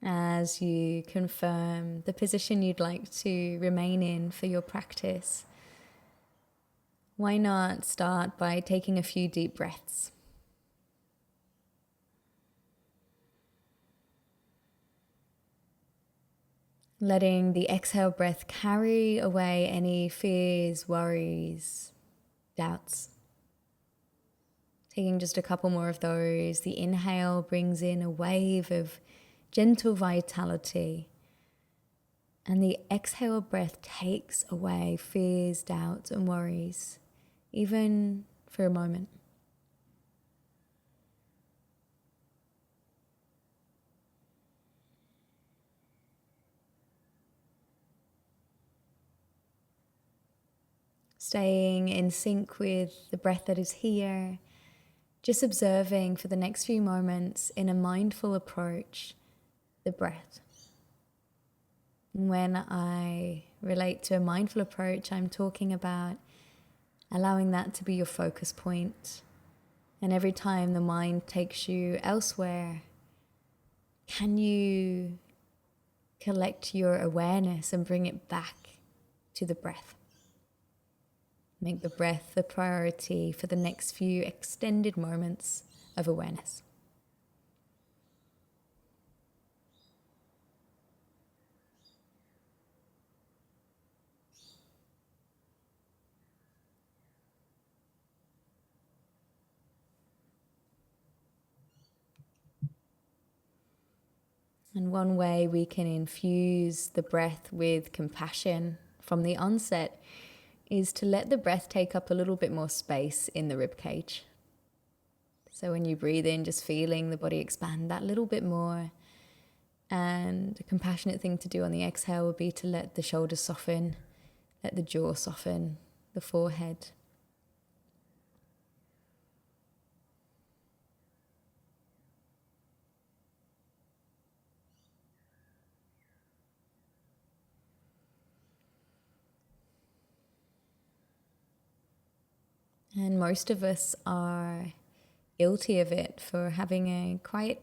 as you confirm the position you'd like to remain in for your practice, why not start by taking a few deep breaths? Letting the exhale breath carry away any fears, worries, doubts. Taking just a couple more of those. The inhale brings in a wave of gentle vitality. And the exhale breath takes away fears, doubts, and worries, even for a moment. Staying in sync with the breath that is here, just observing for the next few moments in a mindful approach, the breath. When I relate to a mindful approach, I'm talking about allowing that to be your focus point. And every time the mind takes you elsewhere, can you collect your awareness and bring it back to the breath? Make the breath the priority for the next few extended moments of awareness. And one way we can infuse the breath with compassion from the onset is to let the breath take up a little bit more space in the ribcage. So when you breathe in, just feeling the body expand that little bit more. And a compassionate thing to do on the exhale would be to let the shoulders soften, let the jaw soften, the forehead. And most of us are guilty of it for having a quite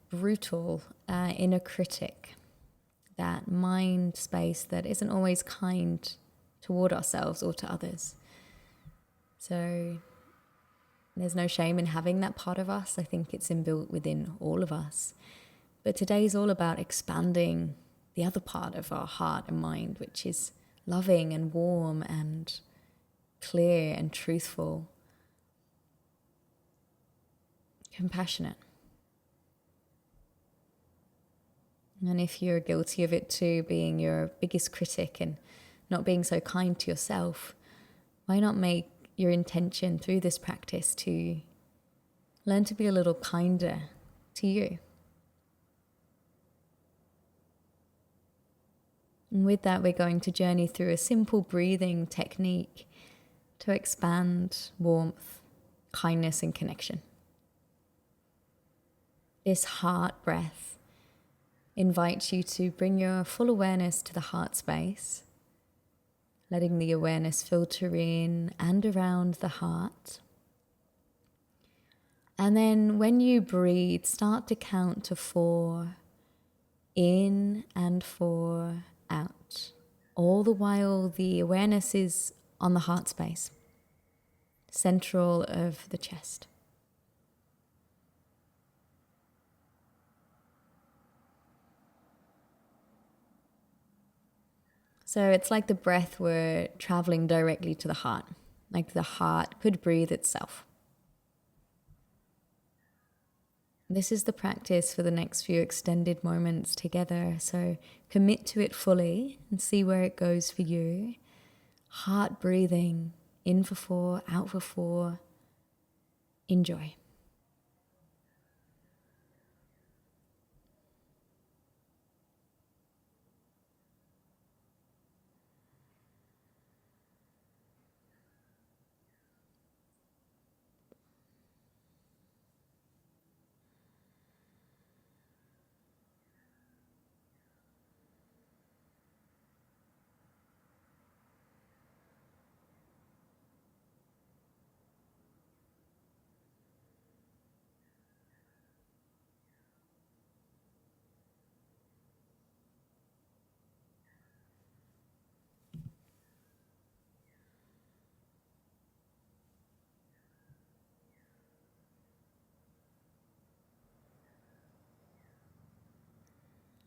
brutal inner critic, that mind space that isn't always kind toward ourselves or to others. So there's no shame in having that part of us. I think it's inbuilt within all of us. But today's all about expanding the other part of our heart and mind, which is loving and warm and clear and truthful, compassionate. And if you're guilty of it too, being your biggest critic and not being so kind to yourself, why not make your intention through this practice to learn to be a little kinder to you? And with that, we're going to journey through a simple breathing technique to expand warmth, kindness, and connection. This heart breath invites you to bring your full awareness to the heart space, letting the awareness filter in and around the heart. And then when you breathe, start to count to 4 in and 4 out. All the while the awareness is on the heart space, central of the chest. So it's like the breath were traveling directly to the heart, like the heart could breathe itself. This is the practice for the next few extended moments together, so commit to it fully and see where it goes for you. Heart breathing, in for 4, out for 4. Enjoy.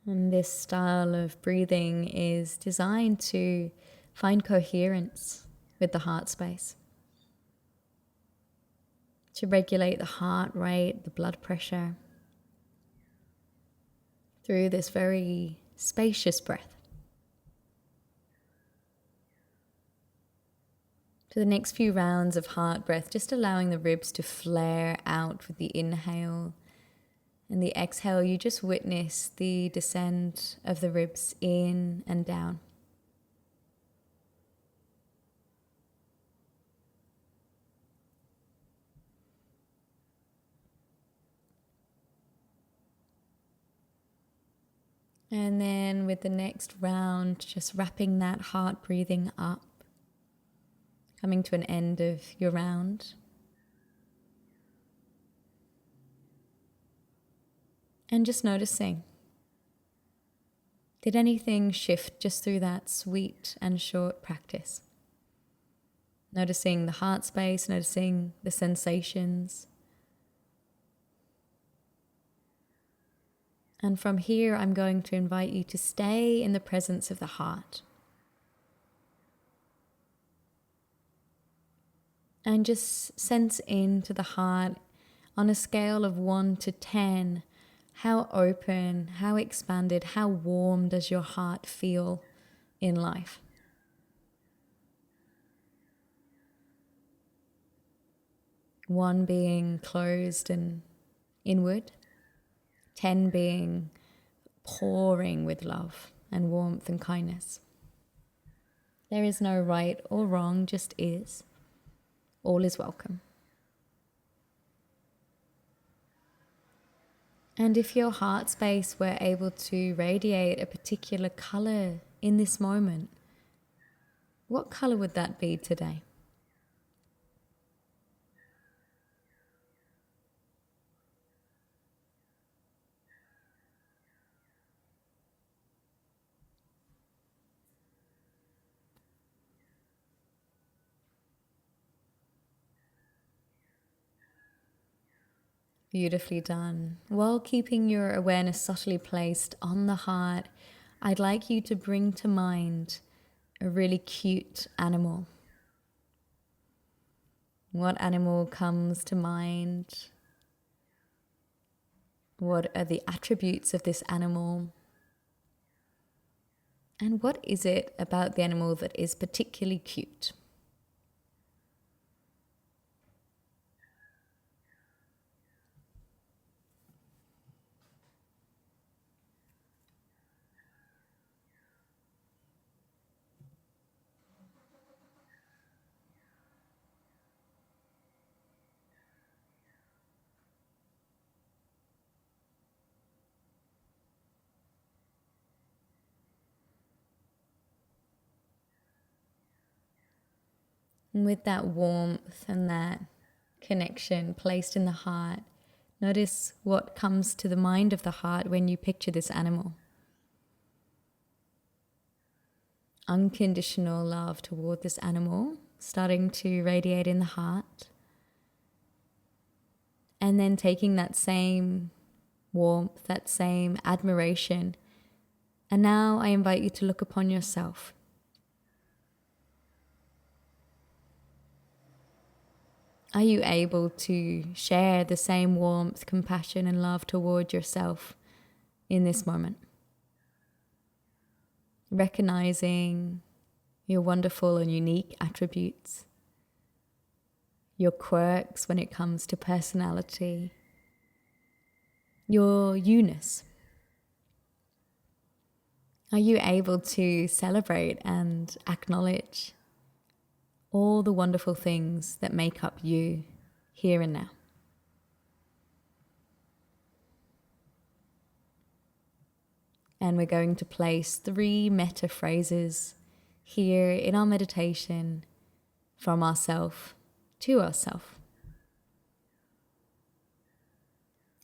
And this style of breathing is designed to find coherence with the heart space, to regulate the heart rate, the blood pressure, through this very spacious breath. For the next few rounds of heart breath, just allowing the ribs to flare out with the inhale, and the exhale, you just witness the descent of the ribs in and down. And then with the next round, just wrapping that heart breathing up, coming to an end of your round. And just noticing, did anything shift just through that sweet and short practice? Noticing the heart space, noticing the sensations. And from here, I'm going to invite you to stay in the presence of the heart. And just sense into the heart on a scale of 1 to 10. How open, how expanded, how warm does your heart feel in life? 1 being closed and inward, 10 being pouring with love and warmth and kindness. There is no right or wrong, just is. All is welcome. And if your heart space were able to radiate a particular color in this moment, what color would that be today? Beautifully done. While keeping your awareness subtly placed on the heart, I'd like you to bring to mind a really cute animal. What animal comes to mind? What are the attributes of this animal? And what is it about the animal that is particularly cute? And with that warmth and that connection placed in the heart, notice what comes to the mind of the heart when you picture this animal. Unconditional love toward this animal, starting to radiate in the heart. And then taking that same warmth, that same admiration. And now I invite you to look upon yourself. Are you able to share the same warmth, compassion, and love toward yourself in this moment? Recognizing your wonderful and unique attributes, your quirks when it comes to personality, your you-ness. Are you able to celebrate and acknowledge all the wonderful things that make up you here and now? And we're going to place 3 metta phrases here in our meditation from ourself to ourself.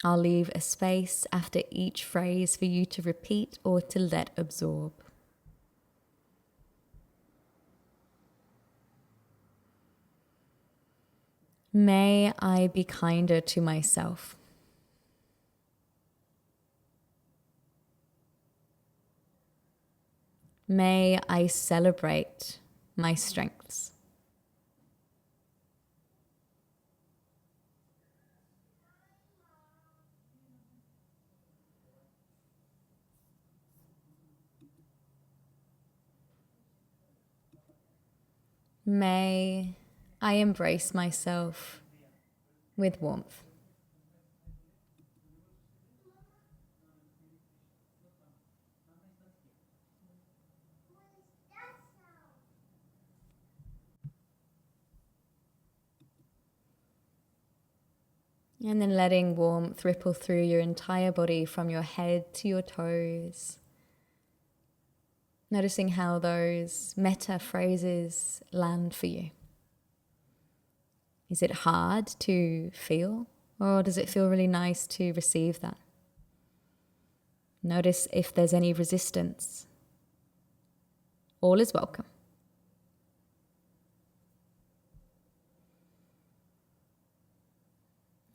I'll leave a space after each phrase for you to repeat or to let absorb. May I be kinder to myself. May I celebrate my strengths. May I embrace myself with warmth. And then letting warmth ripple through your entire body from your head to your toes. Noticing how those metta phrases land for you. Is it hard to feel, or does it feel really nice to receive that? Notice if there's any resistance. All is welcome.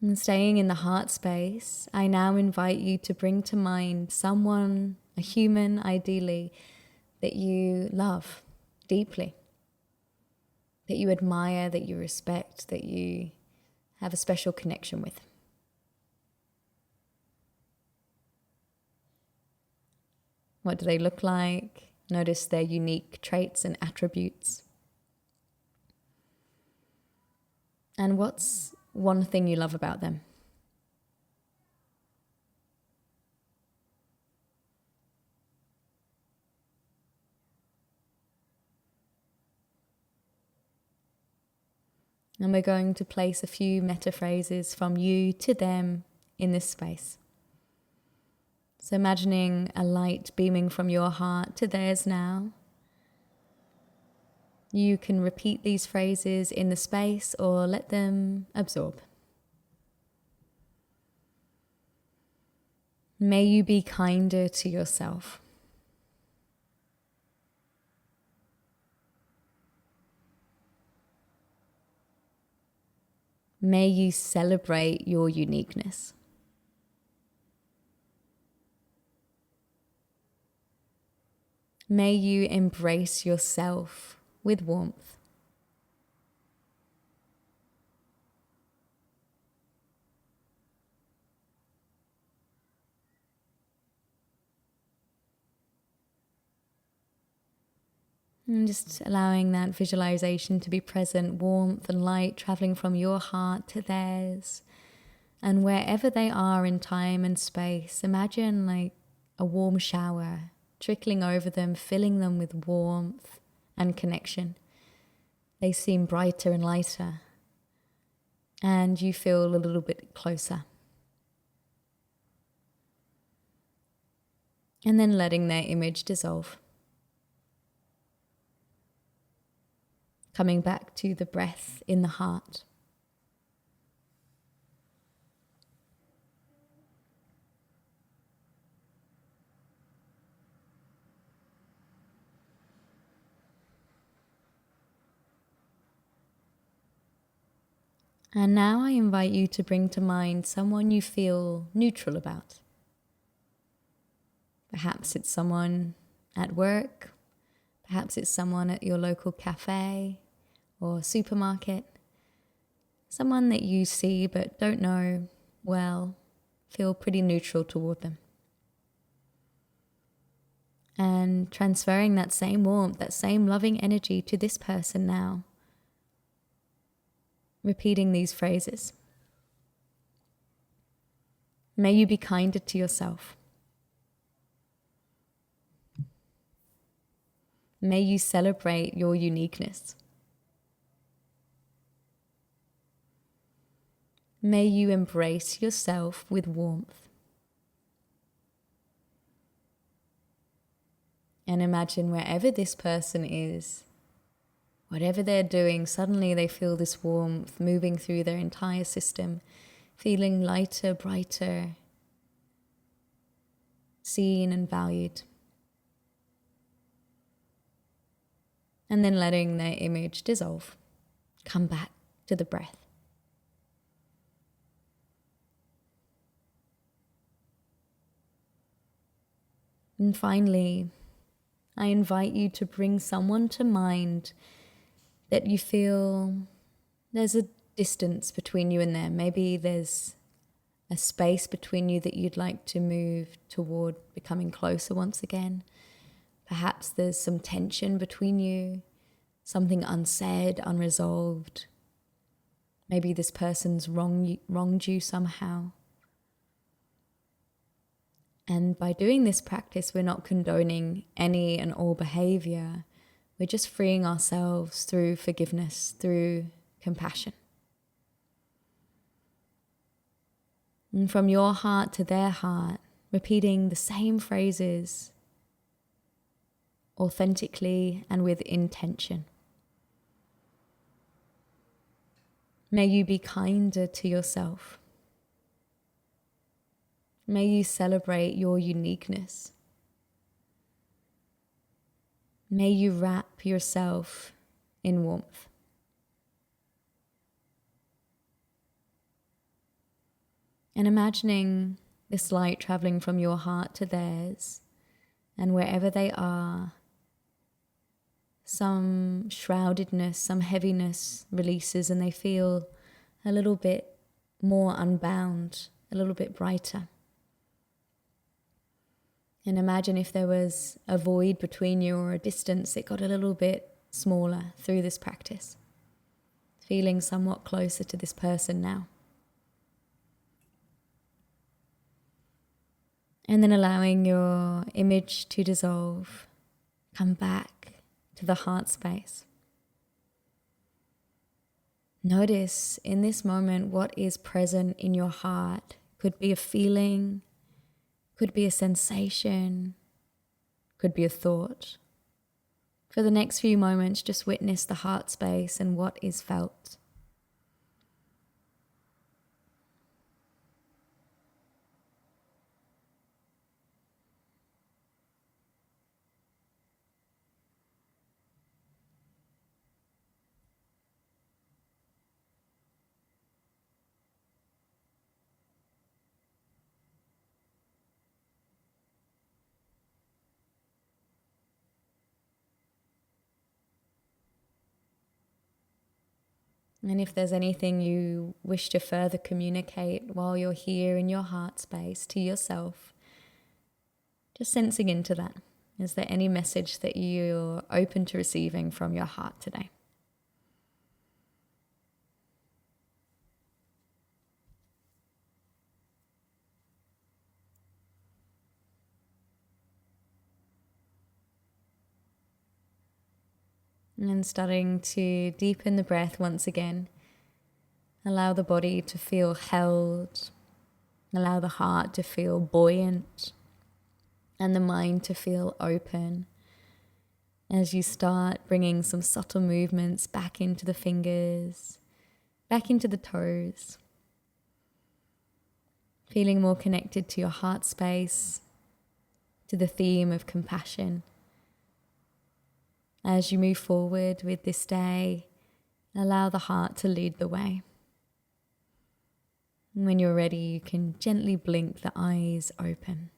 And staying in the heart space, I now invite you to bring to mind someone, a human ideally, that you love deeply, that you admire, that you respect, that you have a special connection with. What do they look like? Notice their unique traits and attributes. And what's one thing you love about them? And we're going to place a few metta phrases from you to them in this space. So imagining a light beaming from your heart to theirs now. You can repeat these phrases in the space or let them absorb. May you be kinder to yourself. May you celebrate your uniqueness. May you embrace yourself with warmth. And just allowing that visualization to be present, warmth and light traveling from your heart to theirs. And wherever they are in time and space, imagine like a warm shower trickling over them, filling them with warmth and connection. They seem brighter and lighter, and you feel a little bit closer. And then letting their image dissolve. Coming back to the breath in the heart. And now I invite you to bring to mind someone you feel neutral about. Perhaps it's someone at work, perhaps it's someone at your local cafe or supermarket, someone that you see but don't know well, feel pretty neutral toward them. And transferring that same warmth, that same loving energy to this person now. Repeating these phrases. May you be kinder to yourself. May you celebrate your uniqueness. May you embrace yourself with warmth. And imagine wherever this person is, whatever they're doing, suddenly they feel this warmth moving through their entire system, feeling lighter, brighter, seen and valued. And then letting their image dissolve. Come back to the breath. And finally, I invite you to bring someone to mind that you feel there's a distance between you and them. Maybe there's a space between you that you'd like to move toward becoming closer once again. Perhaps there's some tension between you, something unsaid, unresolved. Maybe this person's wronged you somehow. And by doing this practice, we're not condoning any and all behavior. We're just freeing ourselves through forgiveness, through compassion. And from your heart to their heart, repeating the same phrases authentically and with intention. May you be kinder to yourself. May you celebrate your uniqueness. May you wrap yourself in warmth. And imagining this light traveling from your heart to theirs, and wherever they are, some shroudedness, some heaviness releases, and they feel a little bit more unbound, a little bit brighter. And imagine if there was a void between you or a distance, it got a little bit smaller through this practice, feeling somewhat closer to this person now. And then allowing your image to dissolve, come back to the heart space. Notice in this moment what is present in your heart. Could be a feeling, could be a sensation, could be a thought. For the next few moments, just witness the heart space and what is felt. And if there's anything you wish to further communicate while you're here in your heart space to yourself, just sensing into that. Is there any message that you're open to receiving from your heart today? And starting to deepen the breath once again. Allow the body to feel held. Allow the heart to feel buoyant. And the mind to feel open. As you start bringing some subtle movements back into the fingers, back into the toes. Feeling more connected to your heart space, to the theme of compassion. As you move forward with this day, allow the heart to lead the way. When you're ready, you can gently blink the eyes open.